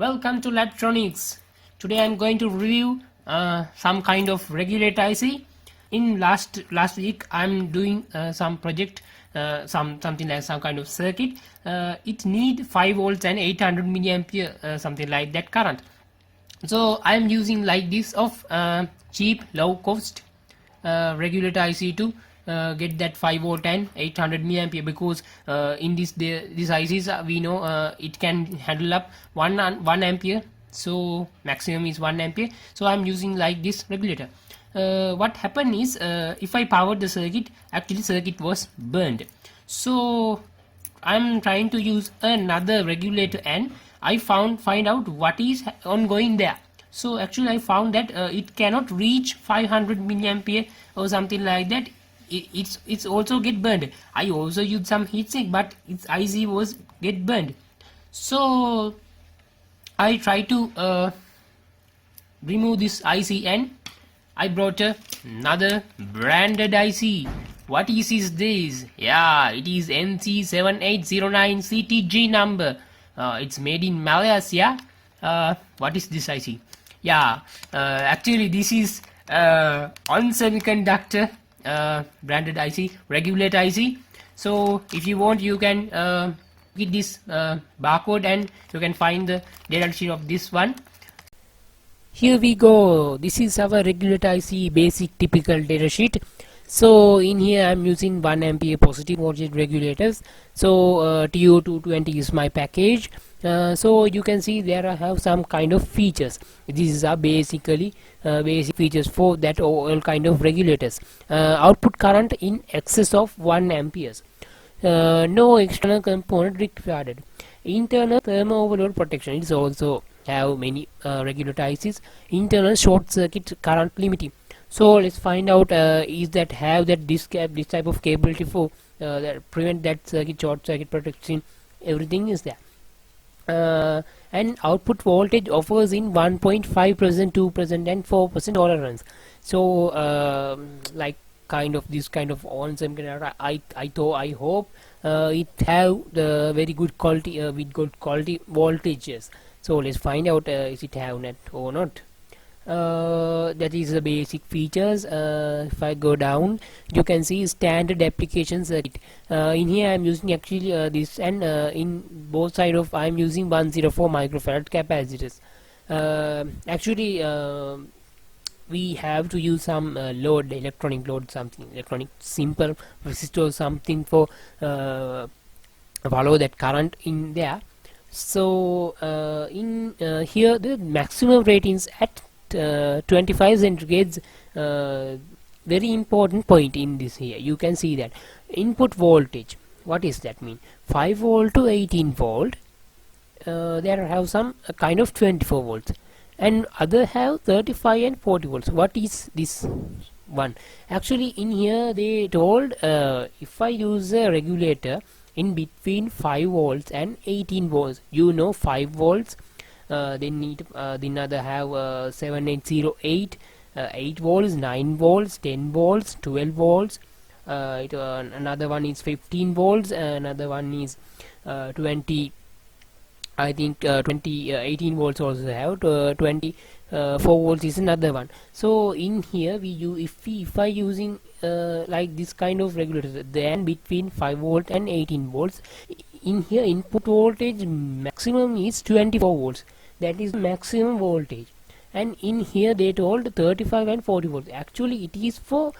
Welcome to Electronics. Today I'm going to review some kind of regulator IC. In last week I'm doing some project, something like some kind of circuit. It need 5 volts and 800 milliampere, something like that current. So I'm using like this of cheap low cost regulator IC to get that 5 volt and 800 milliampere, because in these ICs we know it can handle up 1 ampere, so maximum is 1 ampere. So I'm using like this regulator. What happened is, if I powered the circuit, actually circuit was burned. So I'm trying to use another regulator and I find out what is ongoing there. So actually I found that it cannot reach 500 milliampere or something like that. It's also get burned. I also used some heatsink, but its IC was get burned. So I try to remove this IC and I brought another branded IC. What is this? Yeah, it is N7809 CTG number. It's made in Malaysia. What is this IC? Yeah, actually this is on Semiconductor branded IC, regulator IC. So if you want, you can get this barcode and you can find the data sheet of this one. Here we go. This is our regulator IC basic typical datasheet. So in here I'm using 1 ampere positive voltage regulators. So TO220 is my package. So you can see there I have some kind of features. These are basically basic features for that all kind of regulators. Output current in excess of 1 amperes. No external component required. Internal thermal overload protection. It's also have many regulator ICs. Internal short circuit current limiting. So let's find out is that have that this type of capability for that prevent that circuit short circuit protection. Everything is there. And output voltage offers in 1.5%, 2% and 4% tolerance. So like kind of this kind of on semiconductor, I hope it have the very good quality with good quality voltages. So let's find out is it have net or not. That is the basic features. If I go down, you can see standard application circuit. In here I'm using actually this, and in both side of I'm using 104 microfarad capacitors. Actually we have to use some load, electronic load, something electronic simple resistor, something for follow that current in there. So in here the maximum ratings at 25 centigrades. Very important point in this here. You can see that input voltage. What is that mean? 5 volt to 18 volt. There have some kind of 24 volts, and other have 35 and 40 volts. What is this one? Actually in here they told if I use a regulator in between 5 volts and 18 volts, you know 5 volts, they need the another have 7808 8 volts, 9 volts, 10 volts, 12 volts, another one is 15 volts, another one is 20, I think 18 volts also have 24 volts is another one. So in here if I using like this kind of regulator, then between 5 volt and 18 volts, in here input voltage maximum is 24 volts. That is maximum voltage. And in here they told 35 and 40 volts. Actually it is for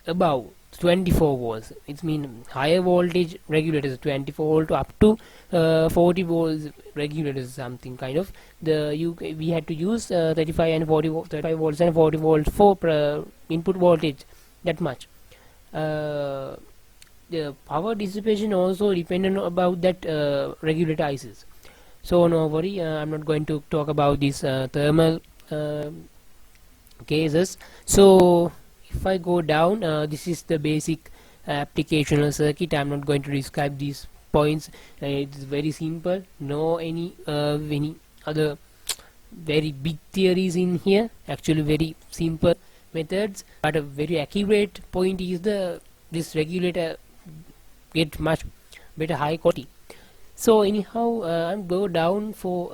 above 24 volts. It means higher voltage regulators, 24 volt up to 40 volts regulators, something kind of we had to use 35 and 40 35 volts and 40 volts for input voltage, that much. The power dissipation also dependent about that regulator ICs. So no worry, I'm not going to talk about these thermal cases. So if I go down, this is the basic applicational circuit. I'm not going to describe these points. It's very simple. No any other very big theories in here. Actually very simple methods, but a very accurate point is this regulator get much better high quality. So anyhow, I'm go down for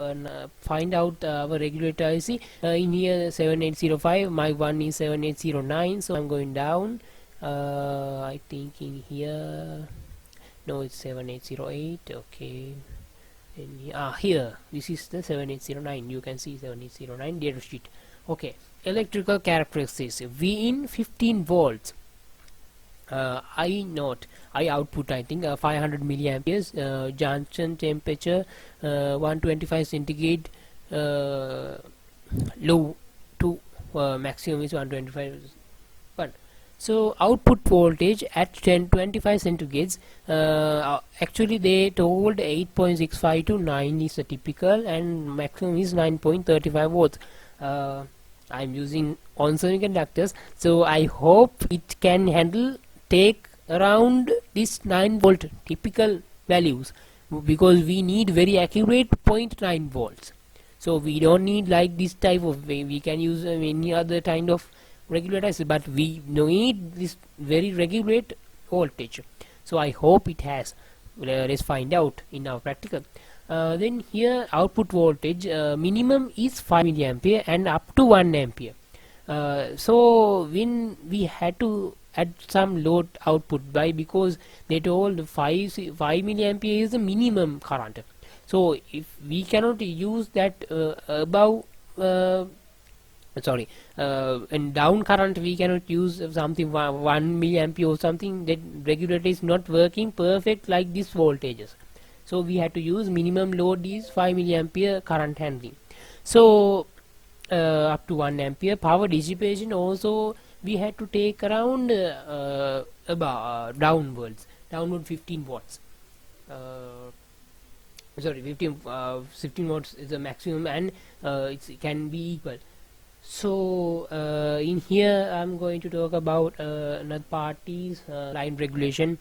find out our regulator IC. In here 7805, my one is 7809, so I'm going down. I think in here, no, it's 7808. Okay, in here, here this is the 7809. You can see 7809 data sheet. Okay, electrical characteristics. V in 15 volts. I output, I think 500 milliamperes. Junction temperature 125 centigrade, low to maximum is 125. But so output voltage at 25 centigrades, actually they told 8.65 to 9 is the typical, and maximum is 9.35 volts. I'm using on semiconductors, so I hope it can handle take around this 9 volt typical values, because we need very accurate 0.9 volts. So we don't need like this type of way. We can use any other kind of regulators, but we need this very regulate voltage. So I hope it has. Let's find out in our practical. Then here output voltage minimum is 5 milliampere and up to 1 ampere. So when we had to add some load output, by because they told 5 milliampere is the minimum current. So if we cannot use that above and down current, we cannot use something 1 milliampere or something, that regulator is not working perfect like this voltages. So we had to use minimum load is 5 milliampere current handling. So up to 1 ampere. Power dissipation also we had to take around about downward 15 watts. Sorry, 15 watts is the maximum, and it can be equal. So in here I'm going to talk about another party's line regulation.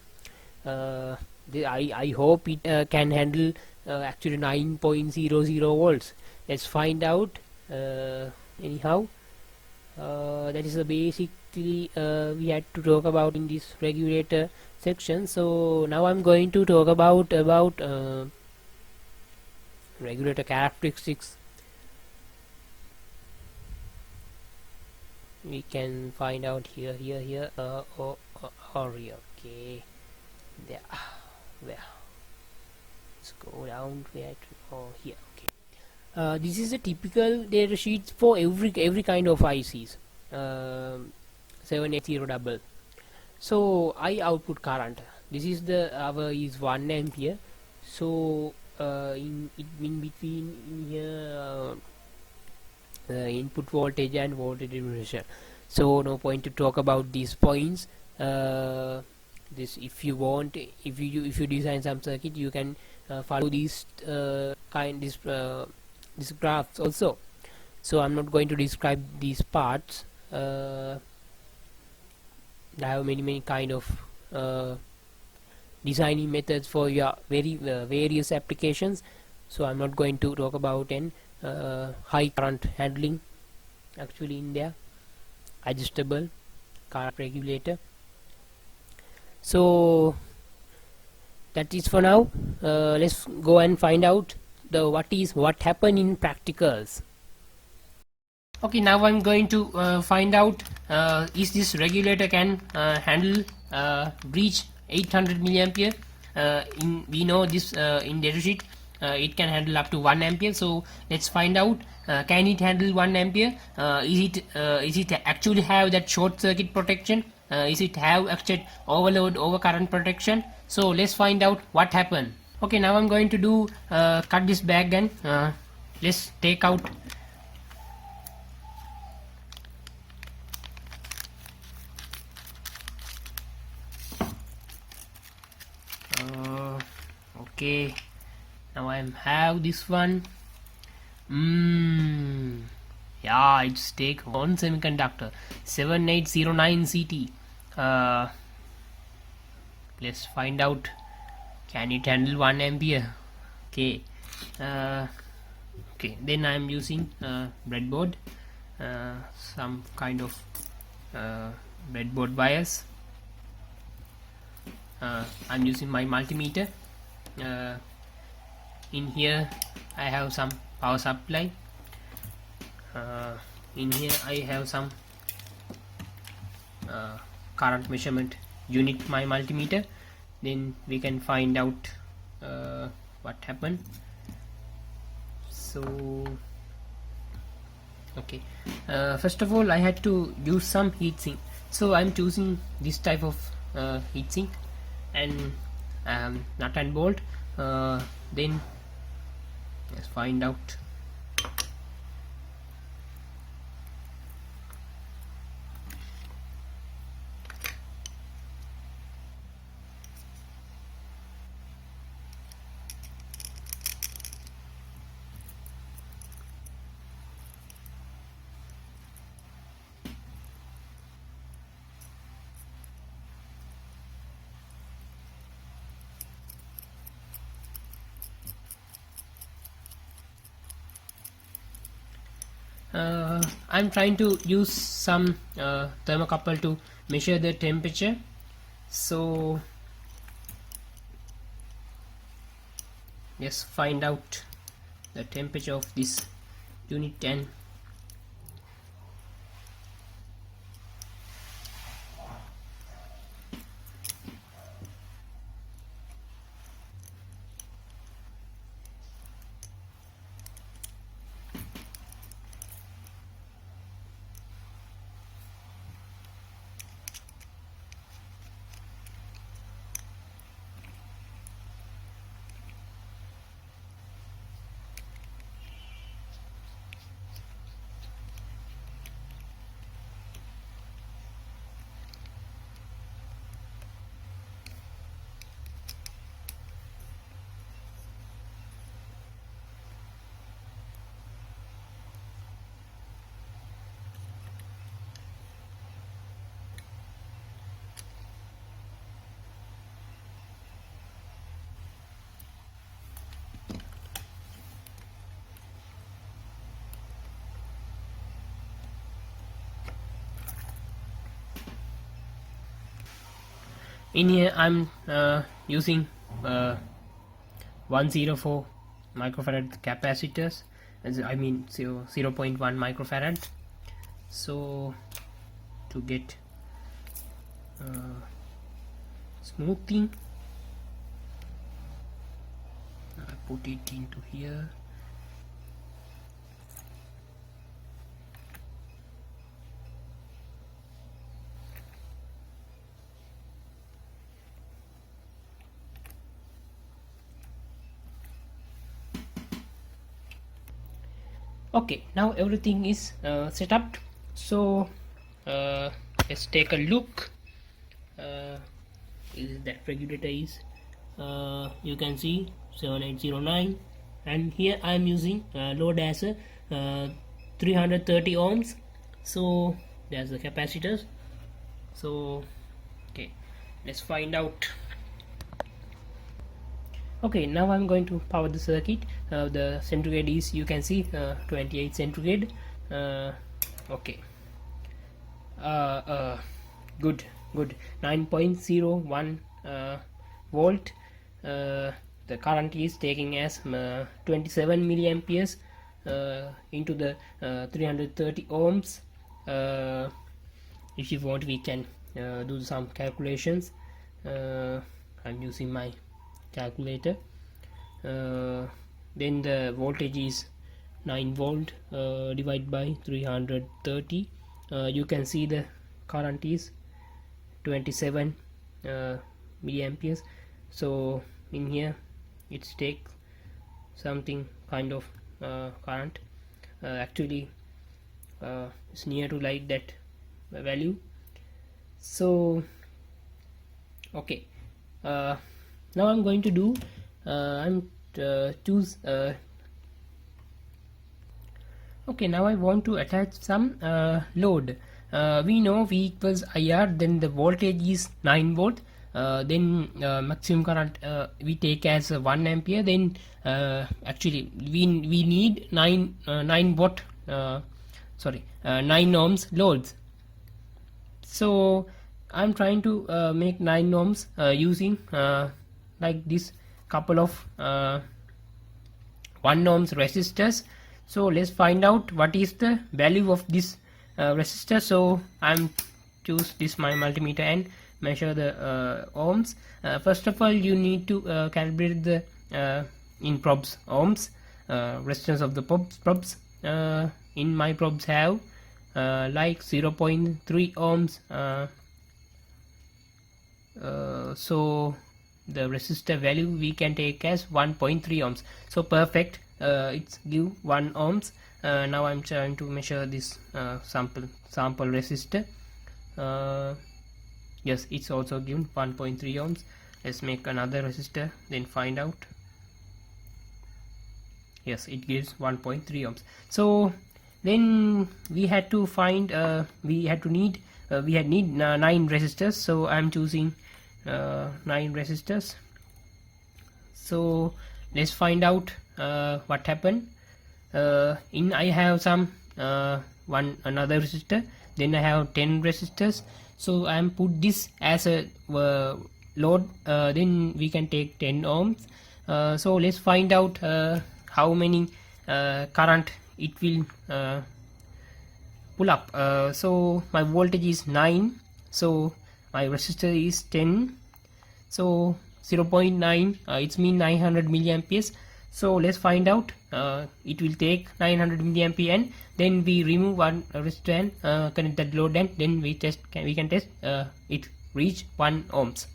I hope it can handle actually 9.00 volts. Let's find out. Anyhow, that is the basically we had to talk about in this regulator section. So now I'm going to talk about regulator characteristics. We can find out here or here. Okay, there. Where? Let's go down where to, here. Okay. This is a typical data sheet for every kind of ICs. 7800. So I output current. This is the our is 1 ampere. So in between in here input voltage and voltage division. So no point to talk about these points. This, if you want, if you design some circuit, you can follow these these graphs also. So I'm not going to describe these parts. I have many kind of designing methods for your various applications. So I'm not going to talk about an high current handling actually in there, adjustable current regulator. So that is for now. Let's go and find out what happened in practicals. Okay, now I'm going to find out is this regulator can handle reach 800 milliampere. We know this in datasheet it can handle up to 1 ampere. So let's find out, can it handle 1 ampere? Is it actually have that short circuit protection? Is it have actually overload overcurrent protection? So let's find out what happened. Okay, now I'm going to do cut this bag and let's take out okay, now I have this one. Yeah, it's take one semiconductor 7809 CT. Let's find out, can it handle 1 ampere? Okay. Okay, then I am using breadboard, some kind of breadboard wires. I'm using my multimeter. in here I have some power supply. In here I have some current measurement unit, my multimeter. Then we can find out what happened. So okay, first of all I had to use some heatsink, so I'm choosing this type of heatsink and nut and bolt. Then let's find out. I'm trying to use some thermocouple to measure the temperature. So let's find out the temperature of this unit 10. In here I'm using 104 microfarad capacitors, I mean 0.1 microfarad. So to get smoothing, I put it into here. Okay, now everything is set up. So let's take a look. That regulator is you can see 7809, and here I am using load as a 330 ohms. So there's the capacitors. So okay, let's find out. Okay, now I'm going to power the circuit. The centigrade is, you can see, 28 centigrade. Okay, good 9.01 volt. The current is taking as 27 milliamperes into the 330 ohms. If you want, we can do some calculations. I'm using my calculator. Then the voltage is 9 volt divided by 330. You can see the current is 27 milliamperes. So in here it takes something kind of current. Actually it's near to like that value. So okay, now I'm going to do choose okay, now I want to attach some load. We know V equals IR, then the voltage is 9 volt, then maximum current we take as 1 ampere. Then actually we need 9 watt 9 ohms loads. So I'm trying to make 9 ohms using like this couple of 1 ohms resistors. So let's find out what is the value of this resistor. So I'm choose this my multimeter and measure the ohms. First of all, you need to calibrate the in probes ohms, resistance of the probes. In my probes have like 0.3 ohms, so the resistor value we can take as 1.3 ohms. So perfect, it's give 1 ohms. Now I'm trying to measure this sample resistor. Yes, it's also given 1.3 ohms. Let's make another resistor, then find out. Yes, it gives 1.3 ohms. So then we had to find we had need 9 resistors. So I'm choosing 9 resistors. So let's find out what happened. I have some another resistor, then I have 10 resistors. So I'm put this as a load, then we can take 10 ohms. So let's find out how many current it will pull up. So my voltage is 9, so my resistor is 10, so 0.9, it's mean 900 milliamperes. So let's find out. It will take 900 milliampere, and then we remove one resistor and connect that load, and then we can test it reach 1 ohms.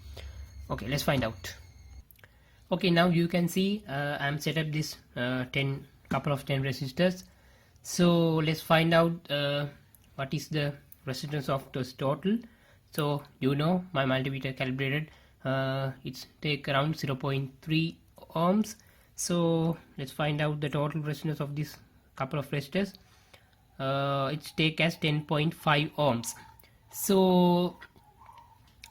Okay, let's find out. Okay, now you can see I'm set up this couple of 10 resistors. So let's find out what is the resistance of this total. So my multimeter calibrated, it's take around 0.3 ohms. So let's find out the total resistance of this couple of resistors. It's take as 10.5 ohms. So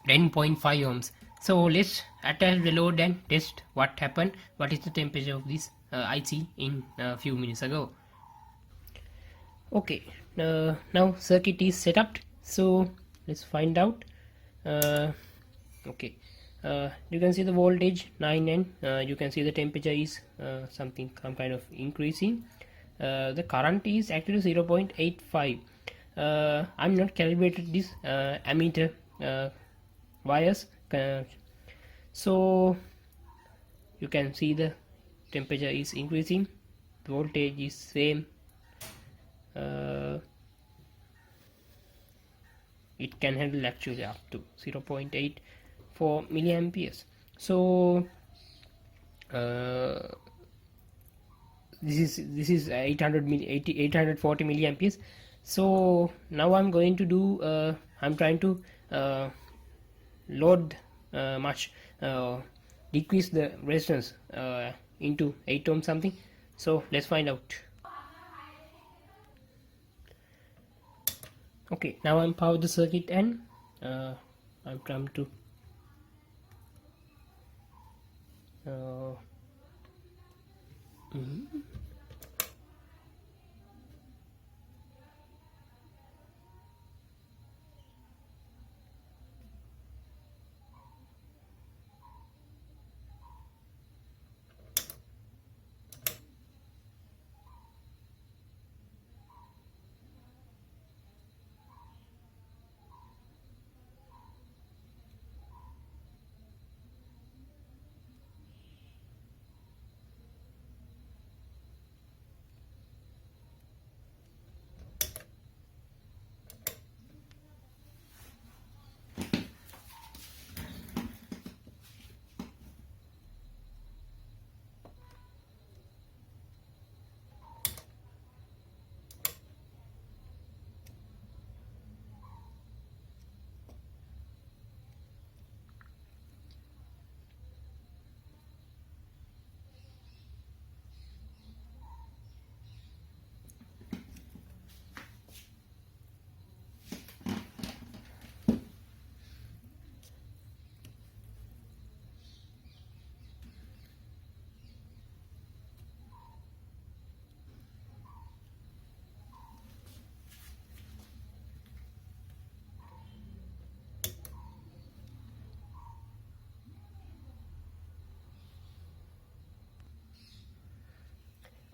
10.5 ohms. So let's attach the load and test what happened, what is the temperature of this IC in a few minutes ago. Okay, now circuit is set up. So let's find out. Okay, you can see the voltage 9, and you can see the temperature is some kind of increasing. The current is actually 0.85. I'm not calibrated this ammeter wires, so you can see the temperature is increasing, the voltage is same. It can handle actually up to 0.84 milliamperes. So this is 840 milliamperes. So now I'm going to do I'm trying to load decrease the resistance into 8 ohm something. So let's find out. Okay, now I'm power the circuit, and I'm trying to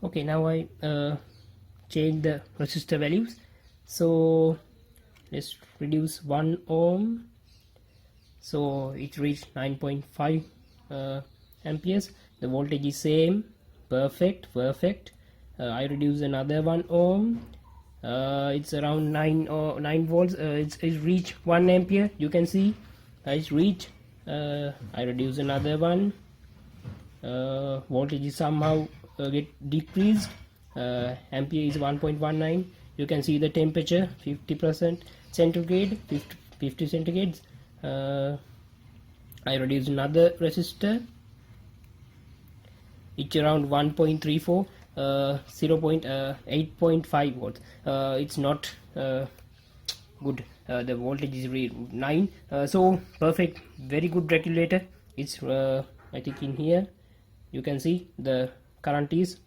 Okay, now I change the resistor values. So let's reduce 1 ohm, so it reached 9.5 amperes. The voltage is same. Perfect. I reduce another 1 ohm. It's around 9 volts. It's reached 1 ampere. You can see it's reached. I reduce another one. Voltage is somehow get decreased. Ampere is 1.19. You can see the temperature 50% centigrade, 50 centigrades. I reduce another resistor. It's around 1.34, 8.5 volts. It's not good. The voltage is 9. So perfect, very good regulator. It's I think in here you can see the current is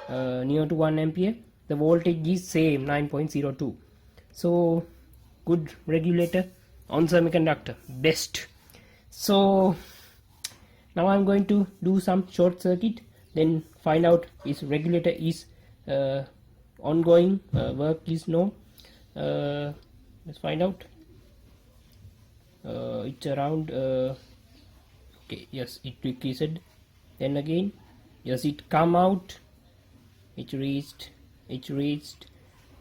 near to 1 ampere. The voltage is same, 9.02. So good regulator on semiconductor, best. So now I'm going to do some short circuit, then find out if regulator is ongoing, work is no. Let's find out. It's around okay, yes, it decreased. Then again, yes, it come out. It reached.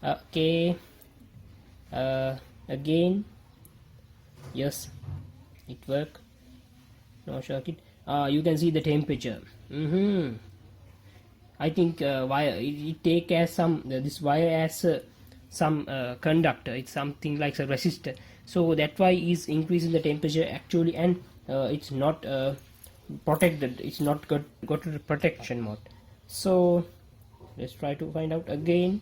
Okay. Again, yes, it work. No circuit. You can see the temperature. I think wire it take as some this wire as some conductor. It's something like a resistor. So that why is increasing the temperature actually, and it's not protected. It's not got to the protection mode. So let's try to find out again.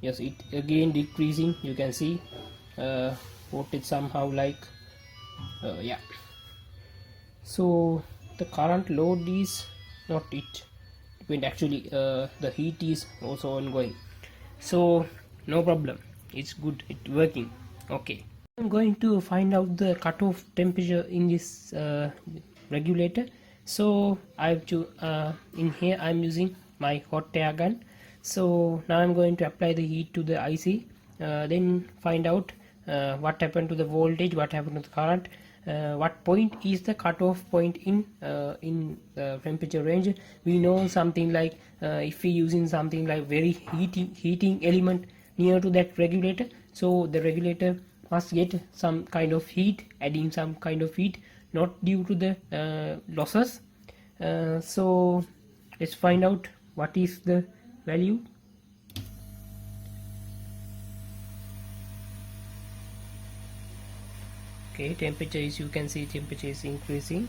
Yes, it again decreasing. You can see voltage somehow like yeah. So the current load is not it, when actually the heat is also ongoing. So no problem, it's good, it's working. Okay, I'm going to find out the cutoff temperature in this regulator. So I have to in here I'm using my hot air gun. So now I'm going to apply the heat to the IC, then find out what happened to the voltage, what happened to the current, what point is the cutoff point in the temperature range. We know something like if we using something like very heating element near to that regulator, so the regulator must get some kind of heat, adding some kind of heat, not due to the losses. So let's find out what is the value. Okay, temperature is, you can see temperature is increasing.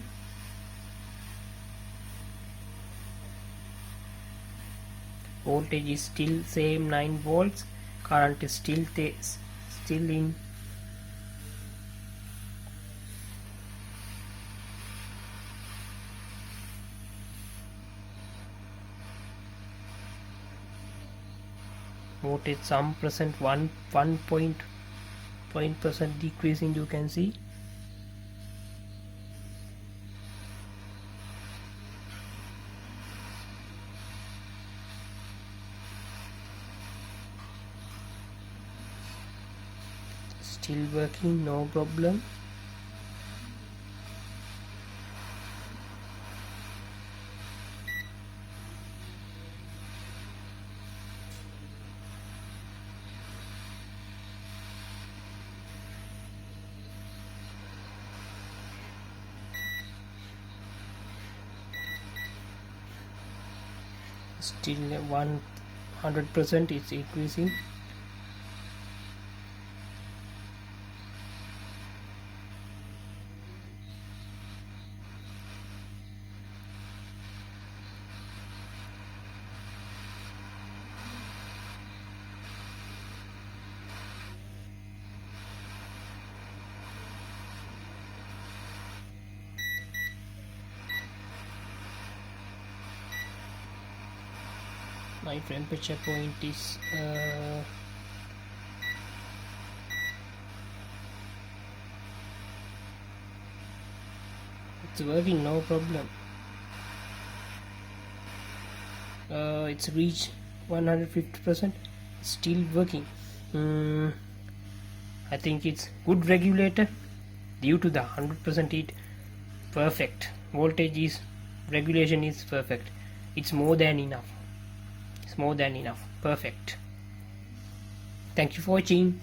Voltage is still same, 9 volts. Current is still in voltage some percent, 1.1% decreasing, you can see. Still working, no problem. Still 100% is increasing. My temperature point is it's working, no problem. it's reached 150%, still working. I think it's good regulator due to the 100% heat. Perfect voltage is regulation is perfect. It's more than enough. Perfect. Thank you for watching.